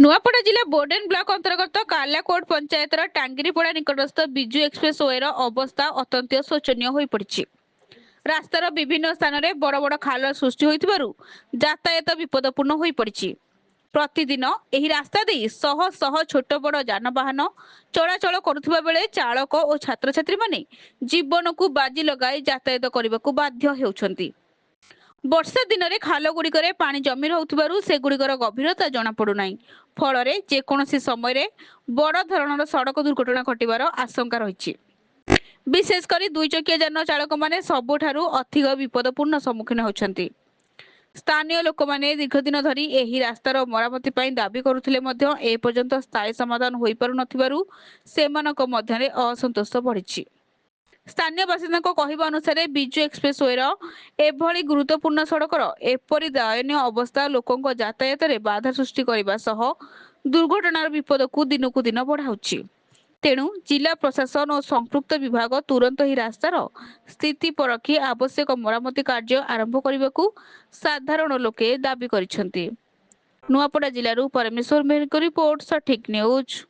नुआपड़ा जिला Bourdain block अंतर्गत Kalakot पंचायतर टांगिरीपड़ा निकटस्थ Biju express where अवस्था अत्यंत शोचनीय हो पड़ी। रास्तार विभिन्न स्थान में बड़ बड़ खाल सृष्टि होइथिबारु यातायात विपदपूर्ण हो पड़ी। प्रतिदिन एही रास्ता दे शह शह छोट बड़ यानवाहन चलाचल करुवा बेले चालक और छात्र छात्री माने जीवन को बाजी लगाई यातायात करने को बाध्य हेउछंती। वर्षा दिन में खाल गुड़िक पानी जमी रहुथिबारु सेगुड़िकर गभीरता जना पड़ुनाही। फल जेकोसी समय बड़ धरणर सड़क दुर्घटना घटिबार आशंका रही। विशेषकर दुई चकिया यान चालक माने सबुठारु अधिक विपदपूर्ण सम्मुखीन होती। स्थानीय लोक माने दीर्घ दिन धरी एही रास्तार मरामती पई दाबी करुथिले मध्य एपर्यंत स्थायी समाधान होई पारु नथिबारु सेमानक मध्यरे असंतोष बढ़िछि। स्थानीय बासिंदा कहवा अनुसार विजु एक्सप्रेस वेर एभली गुरुत्वपूर्ण सड़कर एपरी दयनीय अवस्था लोकों यातायात में बाधा सृष्टि करने सह दुर्घटनार विपद को दिनकू दिन बढ़ाऊछि। तेणु जिला प्रशासन और संपृक्त विभाग तुरंत ही रास्तार स्थिति परखी आवश्यक मरामती कार्य आरंभ करने को साधारण लोके दाबी करिसेंति। नुआपड़ा जिलूर परमेश्वर मेहर रिपोर्ट, सठिक न्यूज।